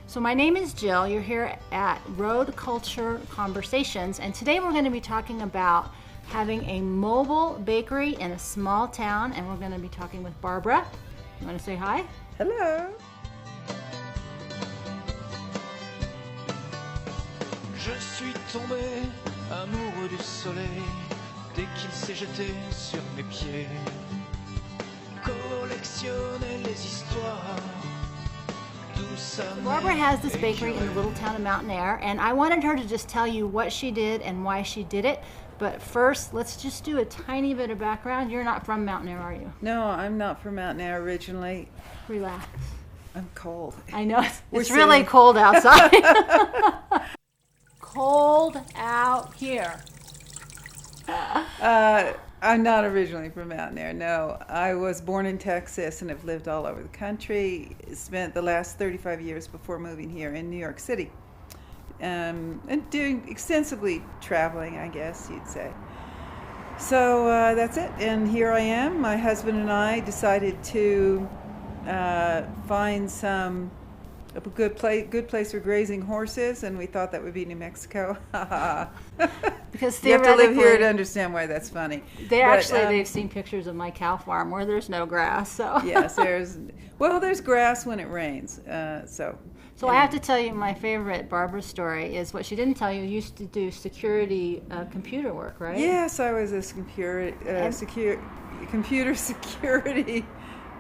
So my name is Jill. You're here at Road Culture Conversations, and today we're going to be talking about having a mobile bakery in a small town, and we're going to be talking with Barbara. You want to say hi? Hello. Je suis tombé amoureux du soleil dès qu'il s'est jeté sur mes pieds. Collectionner les histoires. Barbara has this bakery in the little town of Mountain Air, and I wanted her to just tell you what she did and why she did it. But first, let's just do a tiny bit of background. You're not from Mountain Air, are you? No, I'm not from Mountain Air originally. Relax. I'm cold. I know. It's really cold outside. Cold out here. I'm not originally from Mountain Air, no. I was born in Texas and have lived all over the country. Spent the last 35 years before moving here in New York City. And doing extensively traveling, I guess you'd say. So that's it. And here I am. My husband and I decided to find a good place for grazing horses, and we thought that would be New Mexico. Because you have to live here to understand why that's funny. They've seen pictures of my cow farm where there's no grass. So yes, there's grass when it rains. So I have to tell you, my favorite Barbara story is what she didn't tell you. You used to do security computer work, right? Yes, I was a computer security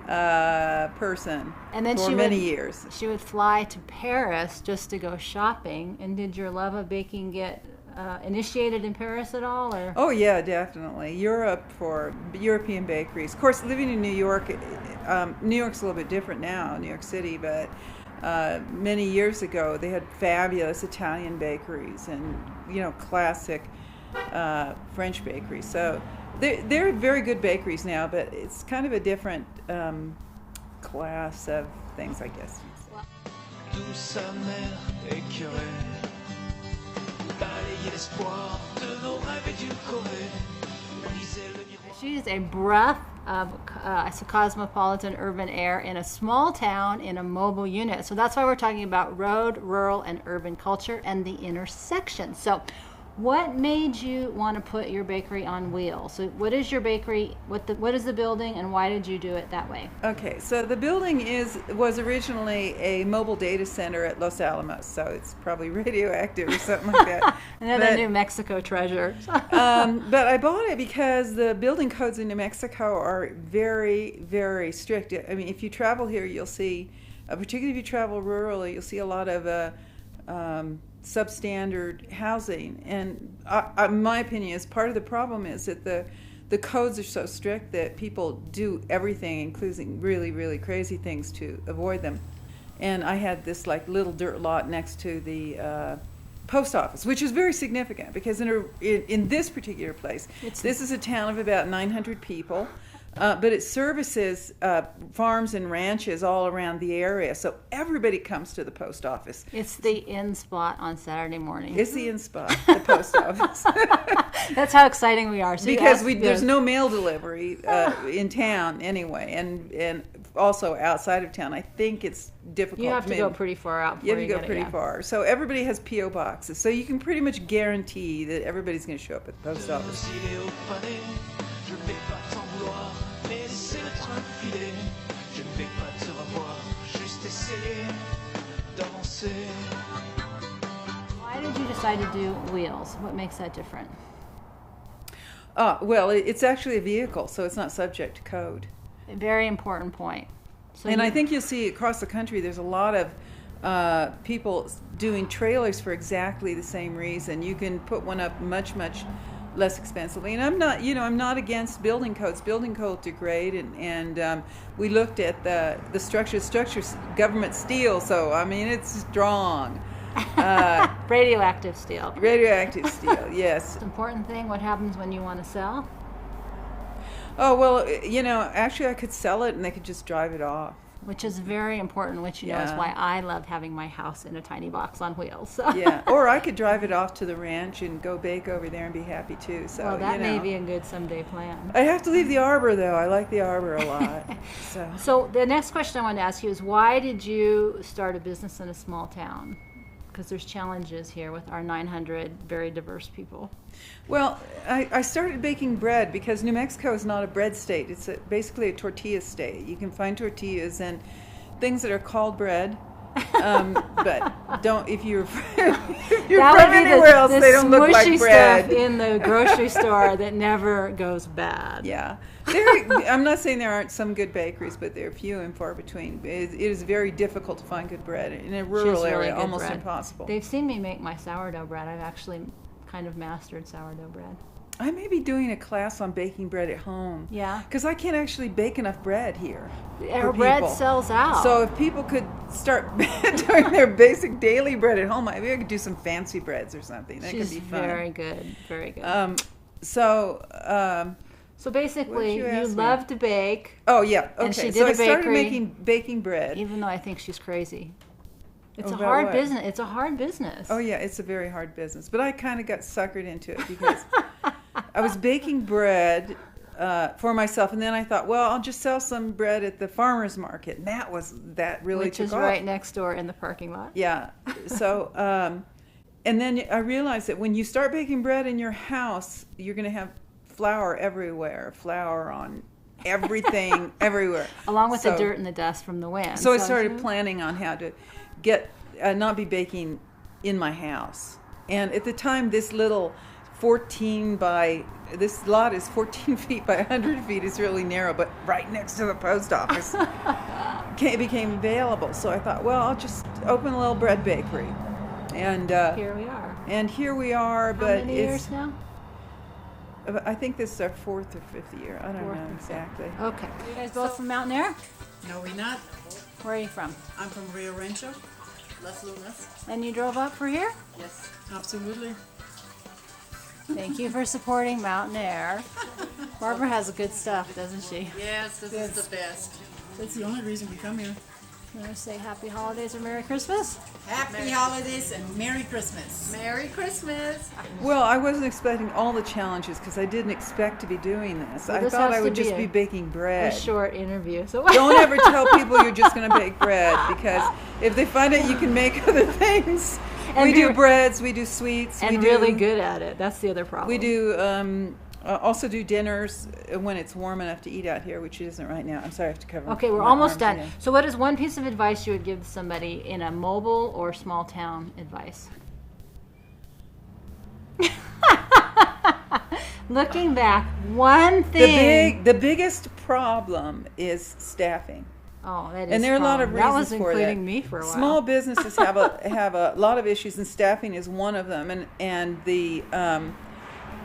person and then for many years. She would fly to Paris just to go shopping. And did your love of baking get initiated in Paris at all? Or? Oh yeah, definitely. Europe for European bakeries. Of course, living in New York, New York's a little bit different now, New York City, but many years ago they had fabulous Italian bakeries and classic French bakeries. So they're very good bakeries now, but it's kind of a different class of things, I guess. D'où sa mère écœurée, balayer l'espoir de nos rêves édulcorés, briser le miroir. She is a breath of cosmopolitan urban air in a small town in a mobile unit. So that's why we're talking about road, rural, and urban culture and the intersection. So what made you want to put your bakery on wheels? So what is your bakery, what is the building, and why did you do it that way? Okay, so the building was originally a mobile data center at Los Alamos, so it's probably radioactive or something like that. Another New Mexico treasure. But I bought it because the building codes in New Mexico are very, very strict. I mean, if you travel here, you'll see, particularly if you travel rurally, you'll see a lot of substandard housing, and my opinion is part of the problem is that the codes are so strict that people do everything, including really, really crazy things, to avoid them. And I had this little dirt lot next to the post office, which is very significant because in this particular place, this is a town of about 900 people. But it services farms and ranches all around the area, so everybody comes to the post office. It's the in spot on Saturday morning. It's the in spot, the post office. That's how exciting we are. So because there's no mail delivery in town anyway, and also outside of town. I think it's difficult. You have to go pretty far out. You have to go pretty far. So everybody has P.O. boxes, so you can pretty much guarantee that everybody's going to show up at the post office. Why did you decide to do wheels? What makes that different? Well, it's actually a vehicle, so it's not subject to code. A very important point. I think you'll see across the country there's a lot of people doing trailers for exactly the same reason. You can put one up much, much less expensively. And I'm not against building codes. Building codes are great, and we looked at the structure's government steel, so I mean it's strong. Radioactive steel. Radioactive steel, yes. It's an important thing. What happens when you want to sell? Oh, well, actually I could sell it and they could just drive it off. which is very important, which you know is Yeah. why I love having my house in a tiny box on wheels. So. Yeah, or I could drive it off to the ranch and go bake over there and be happy too. So Well, that you know. may be a good someday plan. I have to leave the arbor though. I like the arbor a lot. So So the next question I wanted to ask you is, why did you start a business in a small town? Because there's challenges here with our 900 very diverse people. well, I started baking bread because New Mexico is not a bread state. It's basically a tortilla state. You can find tortillas and things that are called bread. But don't if you're if you're That from would be anywhere else, the they don't look like smushy bread. stuff in the grocery store that never goes bad. Yeah, I'm not saying there aren't some good bakeries, but they're few and far between. It is very difficult to find good bread in a rural She's really area, good almost bread. impossible. They've seen me make my sourdough bread. I've actually kind of mastered sourdough bread. I may be doing a class on baking bread at home. Yeah. Because I can't actually bake enough bread here. Our for bread people. sells out. So if people could start doing their basic daily bread at home, maybe I could do some fancy breads or something. That she's could be fun. very good, very good. So basically, what did you you ask me? love to bake, oh yeah, okay. And she So did I a started bakery. baking bread. even though I think she's crazy. It's a About hard what? business. It's a hard business. Oh yeah, it's a very hard business. But I kind of got suckered into it because I was baking bread for myself, and then I thought, well, I'll just sell some bread at the farmer's market. And that really Which took is off. right next door in the parking lot. Yeah. So, and then I realized that when you start baking bread in your house, you're going to have flour everywhere, flour on everything, everywhere. Along with the So- dirt and the dust from the wind. So I started planning on how to get, not be baking in my house. And at the time, this little this lot is 14 feet by 100 feet. It's really narrow, but right next to the post office. It became available. So I thought, well, I'll just open a little bread bakery. And Here we are. and here we are, How but many it's years now? I think this is our 4th or 5th year. I don't Fourth know or fifth. exactly. Okay. You guys both from Mountain Air? No, we're not. Where are you from? I'm from Rio Rancho, Las Lunas. And you drove up for here? Yes, absolutely. Thank you for supporting Mountain Air. Barbara has good stuff, doesn't she? Yes, this is the best. That's the only reason we come here. You want to say happy holidays or Merry Christmas? Happy holidays and Merry Christmas. Merry Christmas. Well, I wasn't expecting all the challenges because I didn't expect to be doing this. Well, I this thought has I to would be just a- be baking A bread. short interview. So Don't ever tell people you're just going to bake bread because if they find out you can make other things, And we do be- breads, we do sweets, and we do, really good at it. That's the other problem. We do also do dinners when it's warm enough to eat out here, which it isn't right now. I'm sorry, I have to cover. Okay, we're my almost arms done. again. So, what is one piece of advice you would give somebody in a mobile or small town advice? Looking back, one thing. The biggest problem is staffing. Oh, that is. And there are a lot of problem. reasons That was for including that. me for a while. Small businesses have a lot of issues, and staffing is one of them. And the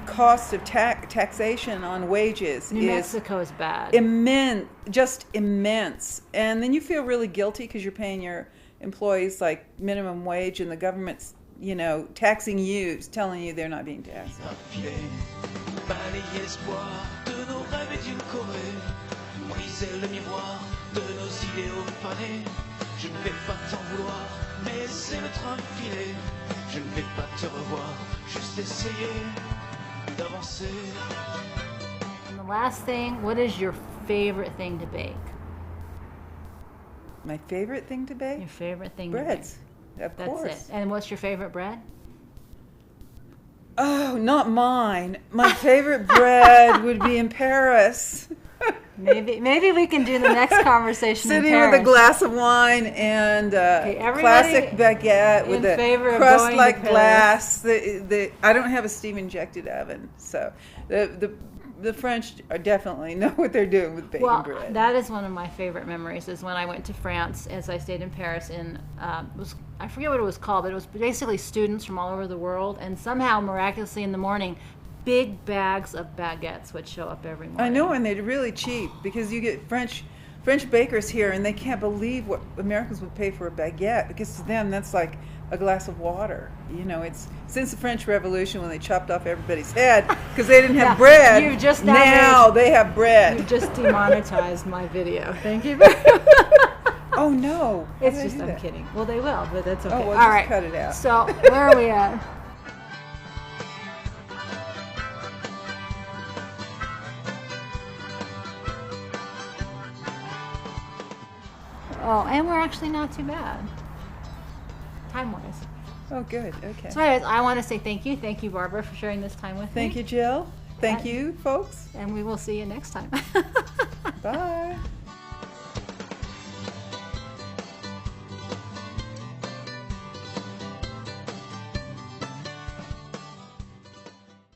cost of taxation on wages New is Mexico is bad. immense, just immense. And then you feel really guilty because you're paying your employees like minimum wage, and the government's taxing you, telling you they're not being taxed. Un filet, balayer l'espoir de nos rêves édulcorés, briser le miroir de nos idéaux fanés. Je ne vais pas t'en vouloir, mais c'est le train filé. Je ne vais pas te revoir, juste essayer d'avancer. And the last thing, what is your favorite thing to bake? My favorite thing to bake? Your favorite thing Breads, to of bake? That's course. it. And what's your favorite bread? Oh, not mine. My favorite bread would be in Paris. Maybe we can do the next conversation in Sitting Paris. with a glass of wine and everybody classic baguette with in favor a of crust going to like Paris. glass. I don't have a steam injected oven, so the French are definitely know what they're doing with baking Well, bread. that is one of my favorite memories. Is when I went to France, as I stayed in Paris. I forget what it was called, but it was basically students from all over the world, and somehow miraculously in the morning, big bags of baguettes would show up every morning. I know, and they're really cheap because you get French bakers here, and they can't believe what Americans would pay for a baguette because to them that's like a glass of water. It's since the French Revolution when they chopped off everybody's head because they didn't have Yeah, bread. you've just now now they have bread. You just demonetized my video. Thank you very much. Oh no! How It's did I just, do I'm that? kidding. Well, they will, but that's okay. Oh, we'll All just right. cut it out. So, where are we at? Oh, and we're actually not too bad, time-wise. Oh, good. Okay. So anyways, I want to say thank you. Thank you, Barbara, for sharing this time with me. Thank you, Jill. Thank you, folks. And we will see you next time. Bye.